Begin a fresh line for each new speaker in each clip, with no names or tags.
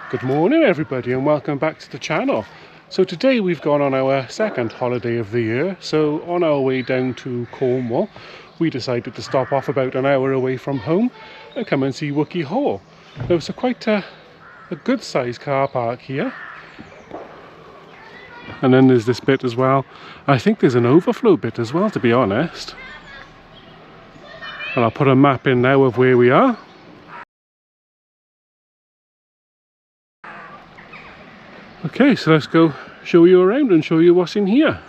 Good morning everybody and welcome back to the channel. So today we've gone on our second holiday of the year. So on our way down to Cornwall we decided to stop off about an hour away from home and come and see Wookey Hole. Now it's quite a good sized car park here. And then there's this bit as well. I think there's an overflow bit as well, to be honest. And I'll put a map in now of where we are. Okay, so let's go show you around and show you what's in here.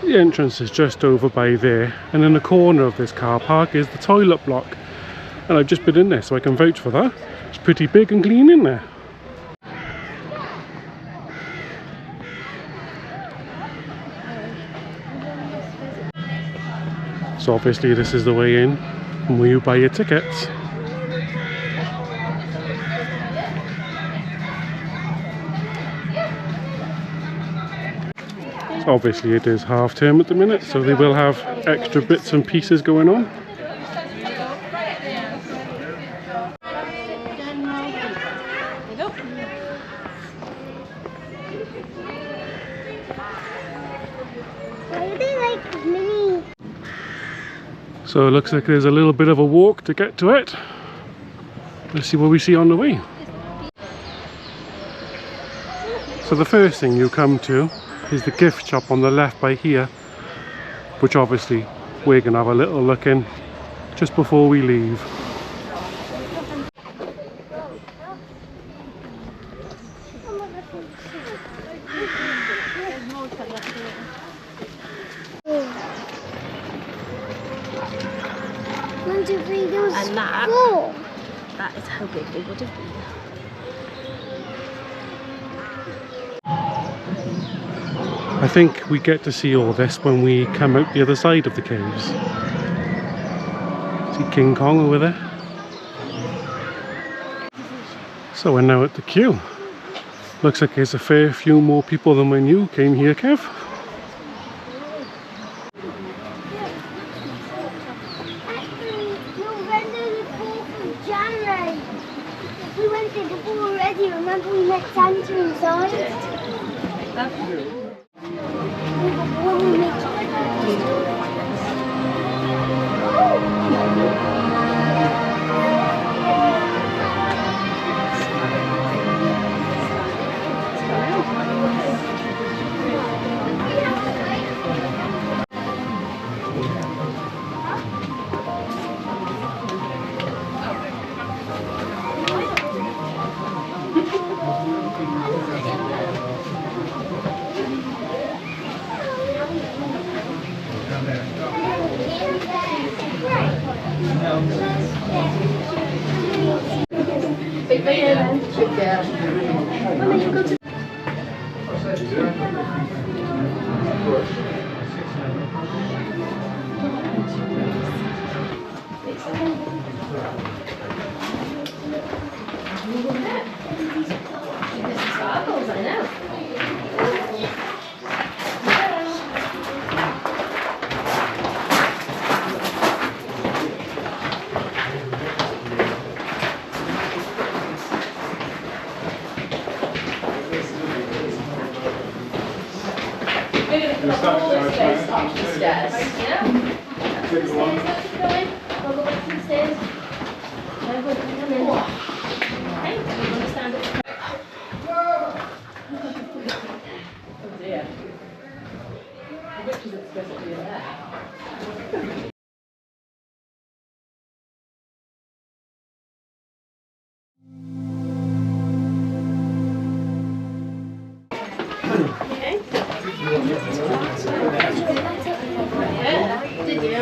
The entrance is just over by there, and in the corner of this car park is the toilet block. And I've just been in there so I can vouch for that. It's pretty big and clean in there. So obviously this is the way in where you buy your tickets. Obviously it is half term at the minute, so they will have extra bits and pieces going on. So it looks like there's a little bit of a walk to get to it. Let's see what we see on the way. So the first thing you come to is the gift shop on the left by here, which obviously we're going to have a little look in just before we leave.
One, two, three, those
and that,
four.
That is how big they would have been.
I think we get to see all this when we come out the other side of the caves. See King Kong over there? So we're now at the queue. Looks like there's a fair few more people than when you came here, Kev.
January. We went there before already. Remember we met Santa inside?
Big man, big girl. Mama, you go to. Sparkles, I know. Up the stairs. Yeah. Up the stairs, don't you go in? I'll go back to the stairs. No, go come in. Okay, you understand it? Oh dear. The witch is explicitly in there. Yeah, did you?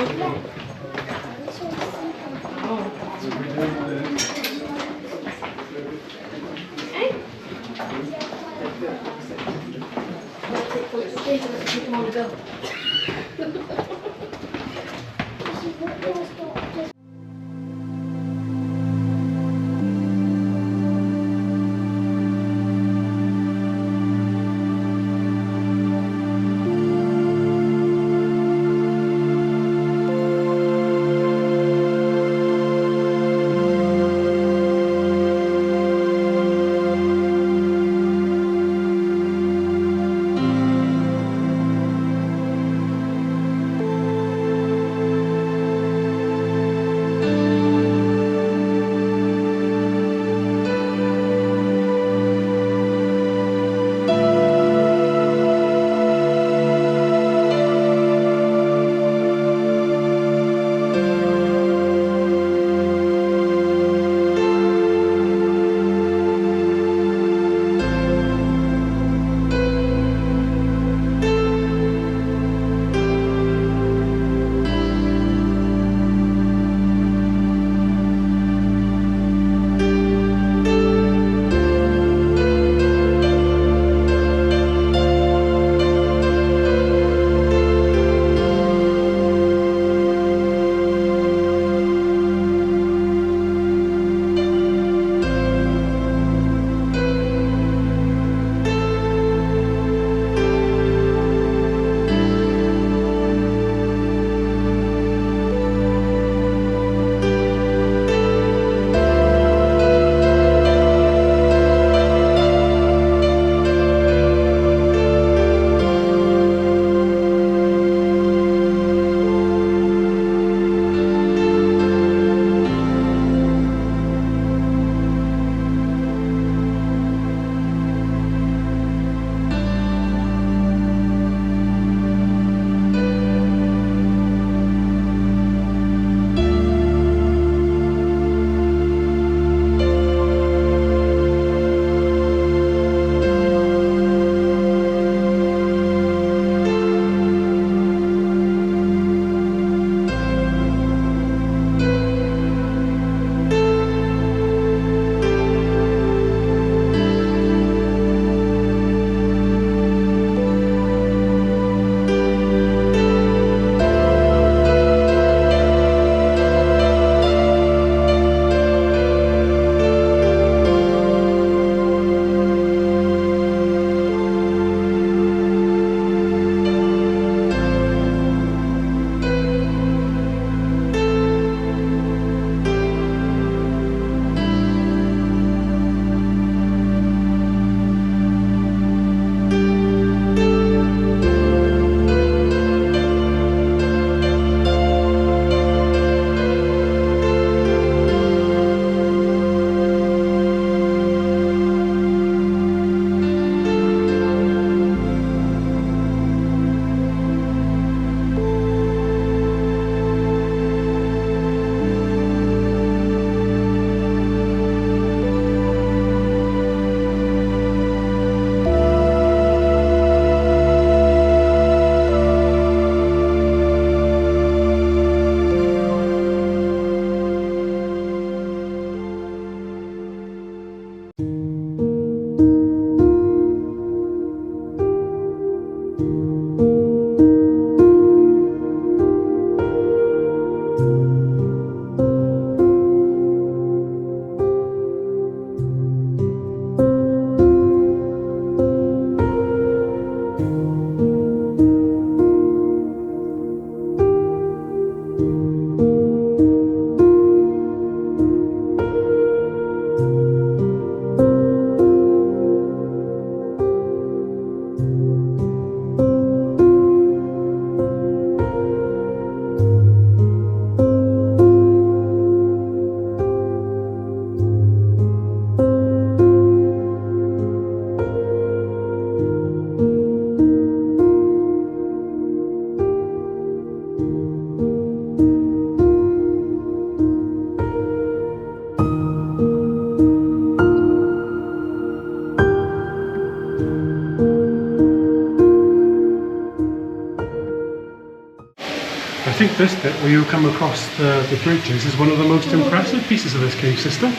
think this bit where you come across the bridges is one of the most impressive pieces of this cave system.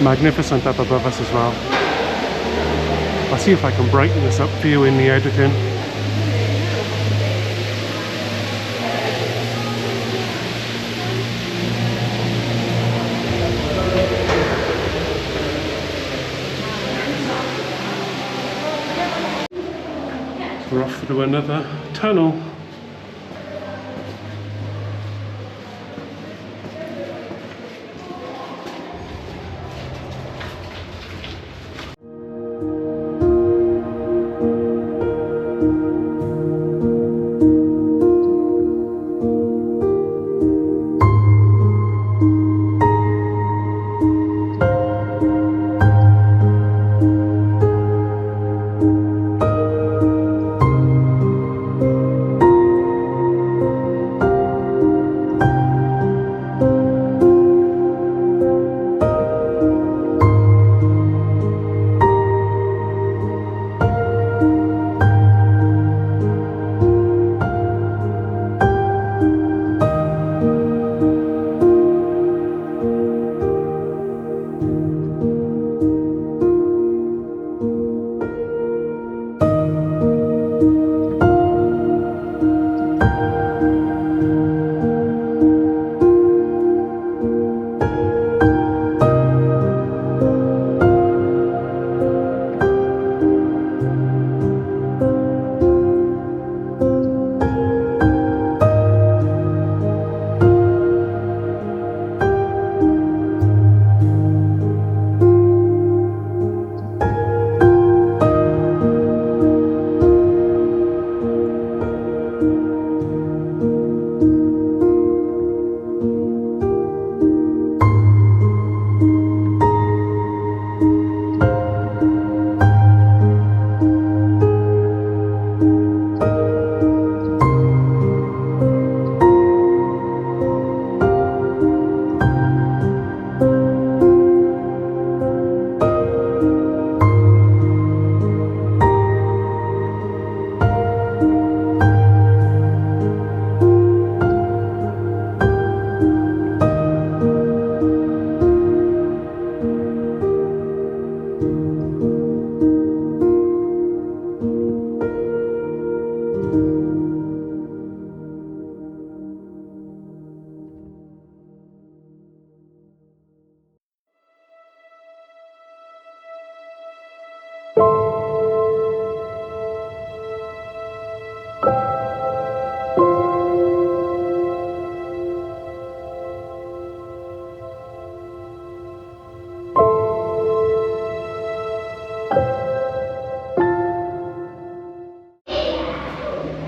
Magnificent up above us as well. I'll see if I can brighten this up for you in the editing. We're off through another tunnel.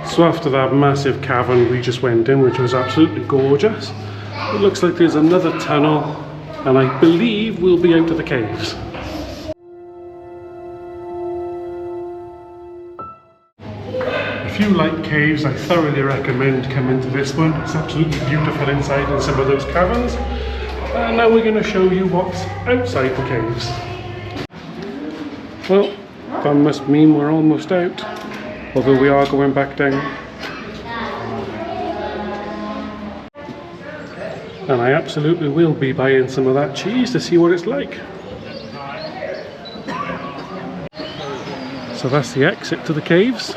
So after that massive cavern we just went in, which was absolutely gorgeous, it looks like there's another tunnel, and I believe we'll be out of the caves. If you like caves, I thoroughly recommend coming to this one. It's absolutely beautiful inside in some of those caverns. And now we're going to show you what's outside the caves. Well, that must mean we're almost out, although we are going back down. And I absolutely will be buying some of that cheese to see what it's like. So that's the exit to the caves.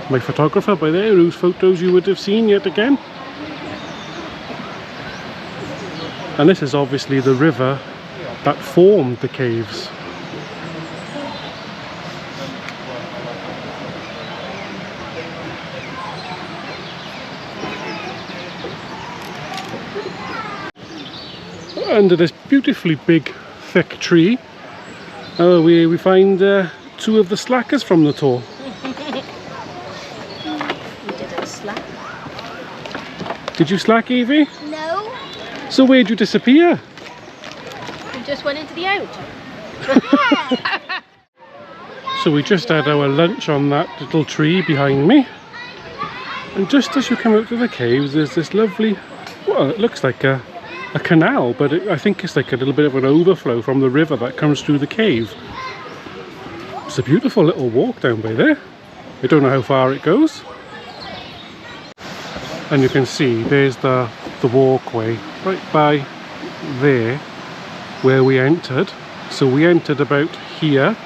My photographer by there, whose photos you would have seen yet again. And this is obviously the river that formed the caves. Under this beautifully big, thick tree, we find two of the slackers from the tour.
We did a slack.
Did you slack, Evie?
No.
So where'd you disappear?
We just went into the out.
So we just had our lunch on that little tree behind me. And just as you come out of the caves, there's this lovely, well, it looks like a canal, but I think it's like a little bit of an overflow from the river that comes through the cave. It's a beautiful little walk down by there. I don't know how far it goes. And you can see there's the walkway right by there where we entered. So we entered about here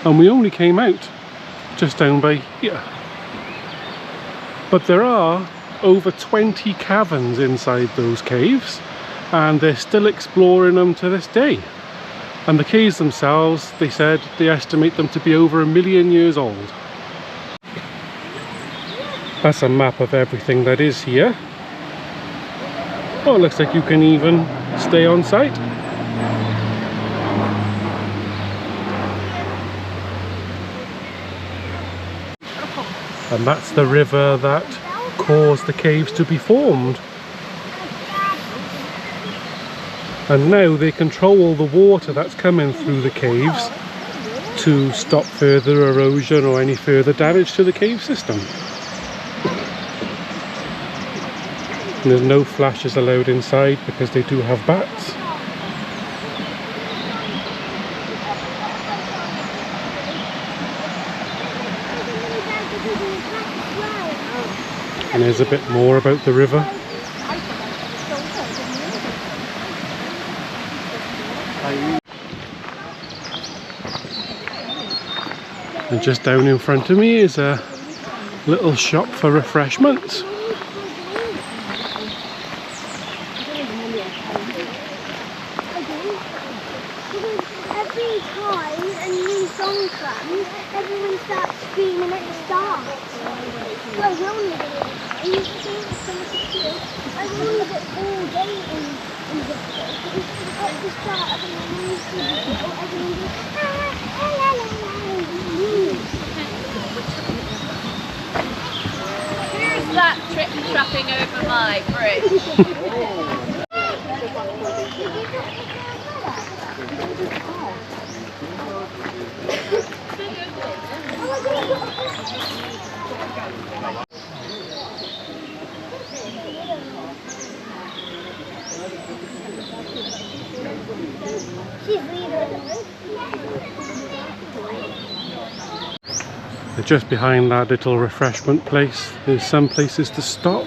and we only came out just down by here. But there are over 20 caverns inside those caves, and they're still exploring them to this day. And the caves themselves, they said they estimate them to be over 1 million years old. That's a map of everything that is here. Oh, it looks like you can even stay on site. And that's the river that caused the caves to be formed. And now they control the water that's coming through the caves to stop further erosion or any further damage to the cave system. And there's no flashes allowed inside because they do have bats. And there's a bit more about the river. And just down in front of me is a little shop for refreshments.
Every time a new song comes, everyone starts screaming at the start. Well, we're only going to I know that all day in the at the start of the music, everyone goes, la la la
Who's that tripping over my bridge?
Just behind that little refreshment place, there's some places to stop,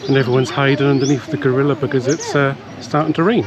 and everyone's hiding underneath the gorilla because it's starting to rain.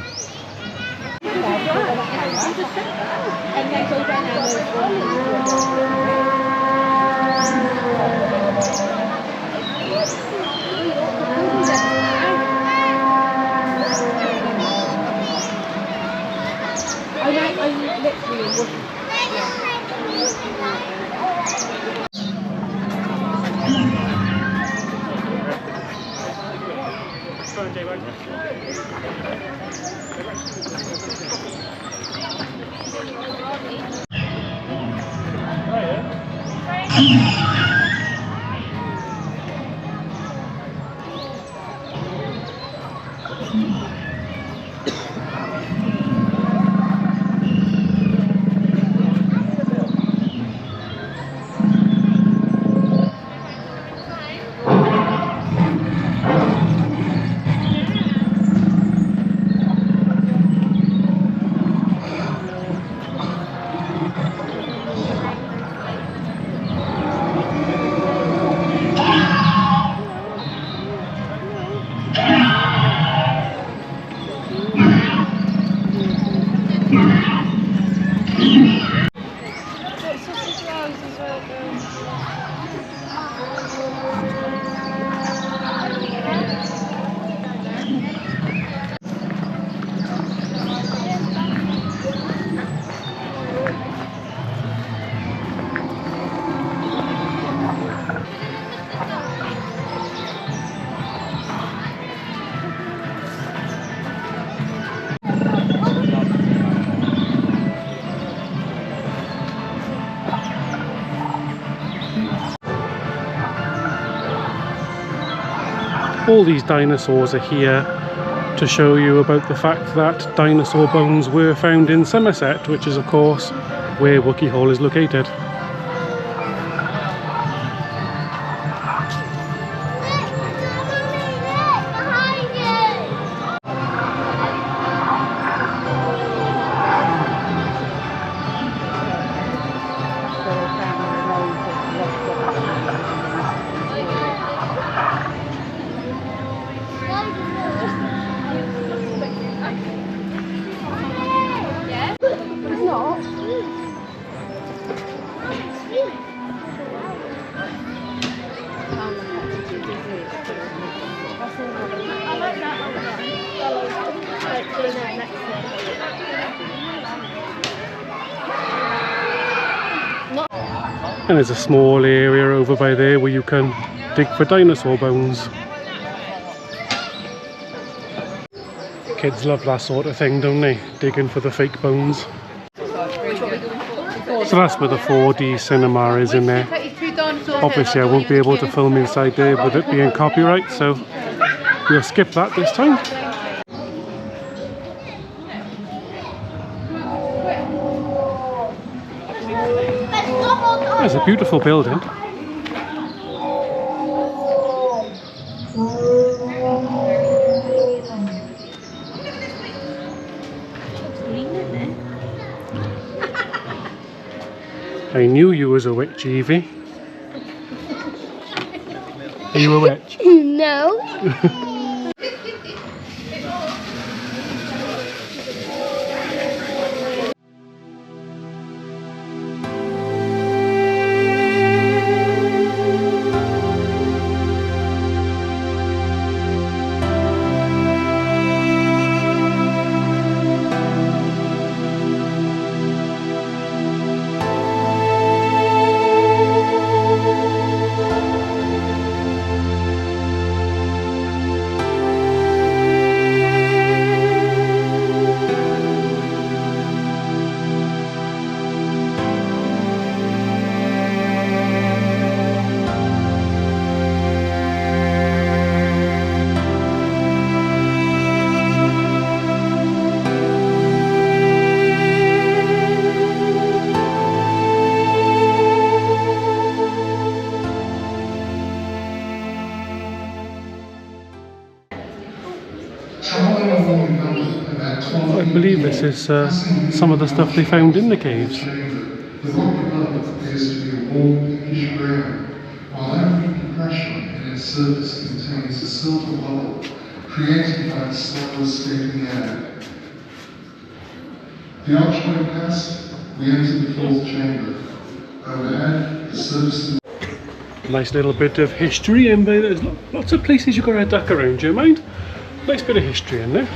all these dinosaurs are here to show you about the fact that dinosaur bones were found in Somerset, which is of course where Wookey Hole is located. And there's a small area over by there where you can dig for dinosaur bones. Kids love that sort of thing, don't they? Digging for the fake bones. So that's where the 4D cinema is in there. Obviously I won't be able to film inside there with it being copyright, so we'll skip that this time. It's a beautiful building. I knew you was a witch, Evie. Are you a witch?
No.
I believe this is some of the stuff they found in the caves.
The rock above appears to be a warm pinkish brown, while every depression in its surface contains a silver bubble created by the slow escaping air. The archway past, we enter the fourth chamber. Overhead, the surface.
Nice little bit of history in there. There's lots of places you've got to duck around, do you mind? Nice bit of history in there.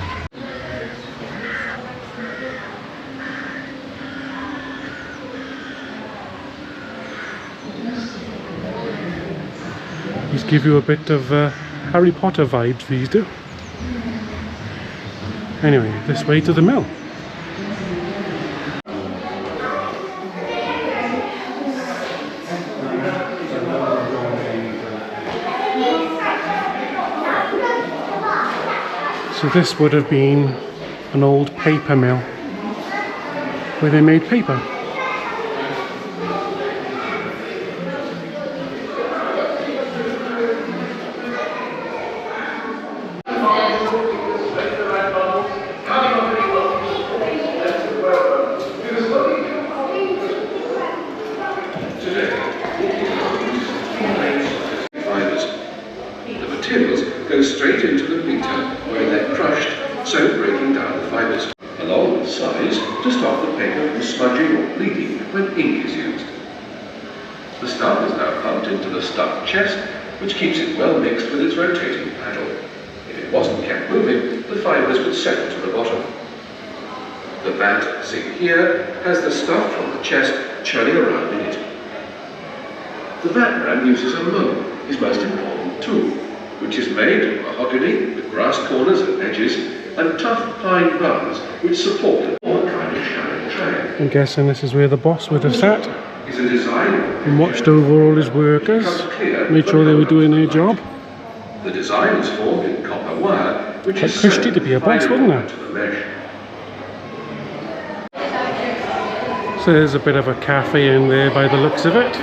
These give you a bit of Harry Potter vibes, these do. Anyway, this way to the mill. So this would have been an old paper mill where they made paper.
The materials go straight into the bleater where they're crushed, so breaking down the fibres, along with size to stop the paper from smudging or bleeding when ink is used. The stuff is now pumped into the stuffed chest, which keeps it well mixed with its rotating paddle. If it wasn't kept moving, the fibres would settle to the bottom. The vat seen here has the stuff from the chest churning around in it. The vat man uses a mow, his most important tool, which is made of mahogany with brass corners and edges and tough pine bunds which support all kind of shallow tray.
I'm guessing this is where the boss would have sat
Is a design
and watched over all his workers, made sure they were doing their job.
The The design is formed in copper wire, which
Quite
is
cushy to be a boss,
sewn
wasn't it?
to the mesh.
So there's a bit of a cafe in there by the looks of it.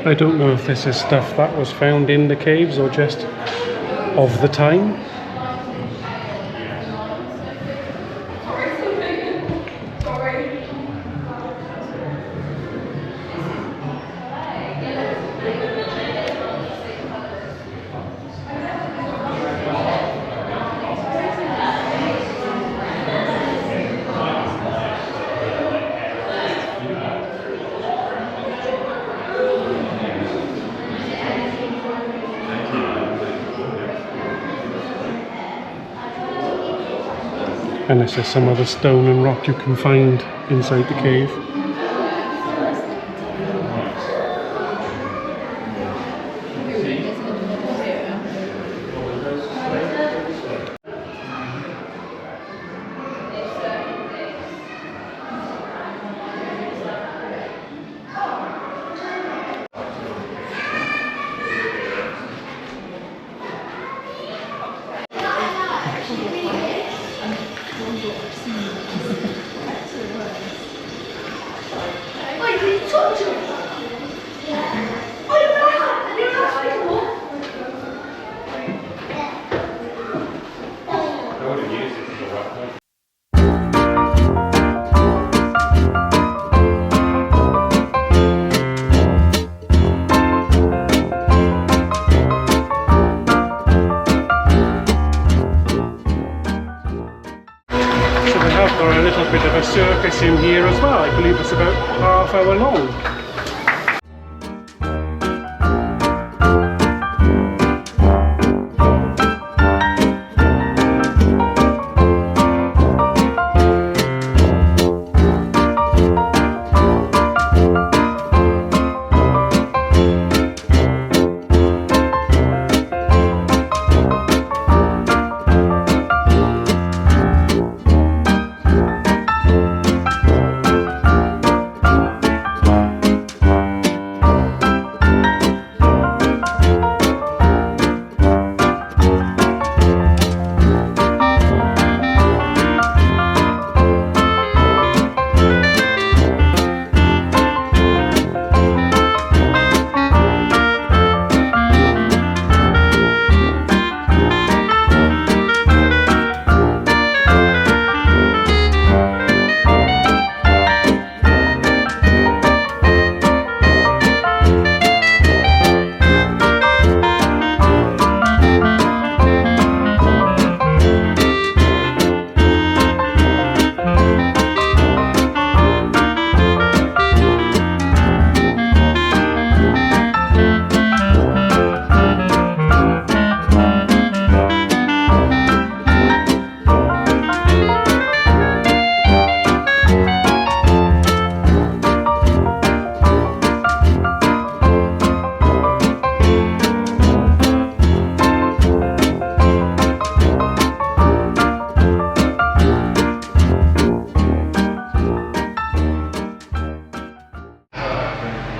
I don't know if this is stuff that was found in the caves or just of the time. And this is some of the stone and rock you can find inside the cave. Got a little bit of a circus in here as well. I believe it's about half hour long.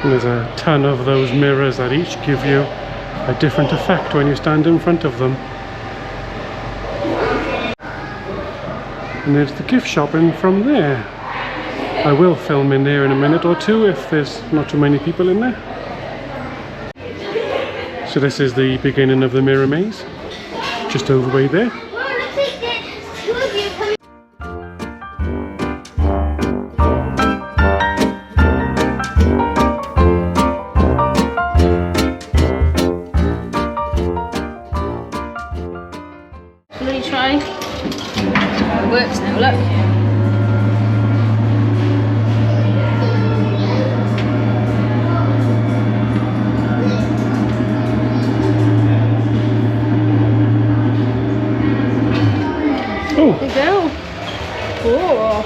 And there's a ton of those mirrors that each give you a different effect when you stand in front of them. And there's the gift shop in from there. I will film in there in a minute or two if there's not too many people in there. So this is the beginning of the mirror maze, just over way there.
Let me try. It works now, look.
Oh,
There you go. Oh.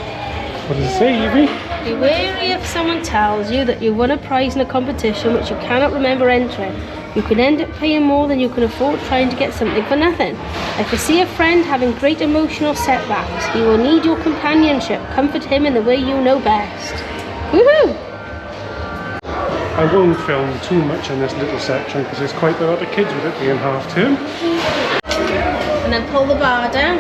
what does it say, Evie?
Be wary if someone tells you that you won a prize in a competition which you cannot remember entering. You could end up paying more than you can afford trying to get something for nothing. I foresee a friend having great emotional setbacks. He will need your companionship. Comfort him in the way you know best. Woohoo!
I won't film too much in this little section because there's quite a lot of kids with it being half term.
And then pull the bar down.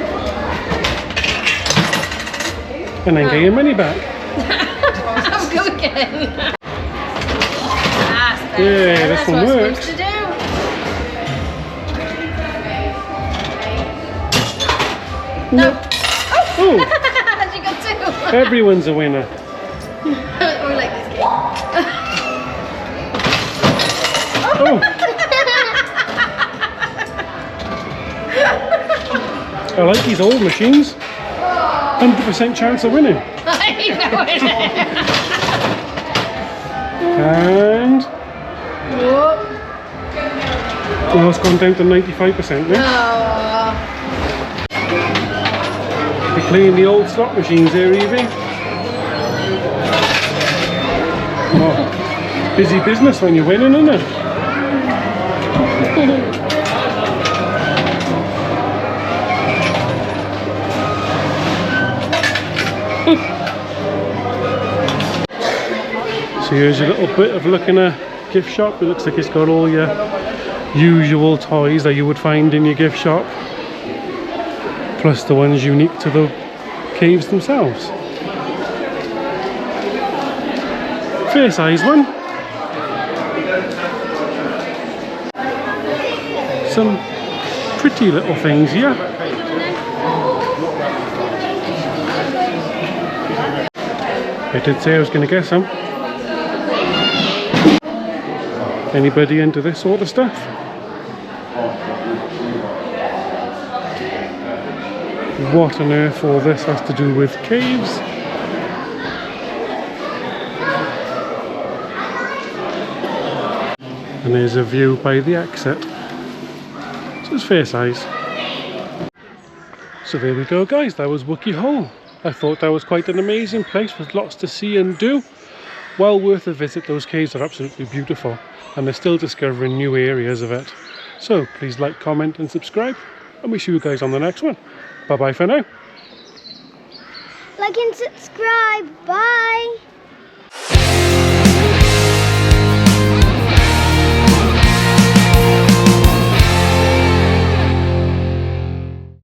And then get your money back.
I'll go again.
Yeah, this one works.
To do.
No. Oh,
You got two.
everyone's a winner.
We like this game.
Oh. I like these old machines. 100% chance of winning.
I know it.
And
Whoop.
well, it's gone down to 95% now.
Oh.
You're playing the old slot machines there, Evie. Oh, busy business when you're winning, isn't it? So here's a little bit of looking at gift shop. It looks like it's got all your usual toys that you would find in your gift shop, plus the ones unique to the caves themselves. Fair size one. Some pretty little things here. I did say I was going to get some. Anybody into this sort of stuff? What on earth all this has to do with caves? And there's a view by the exit. So it's fair size. So there we go, guys. That was Wookey Hole. I thought that was quite an amazing place with lots to see and do. Well worth a visit. Those caves are absolutely beautiful, and they're still discovering new areas of it. So please like, comment and subscribe, and we'll see you guys on the next one. Bye bye for now.
Like and subscribe. Bye.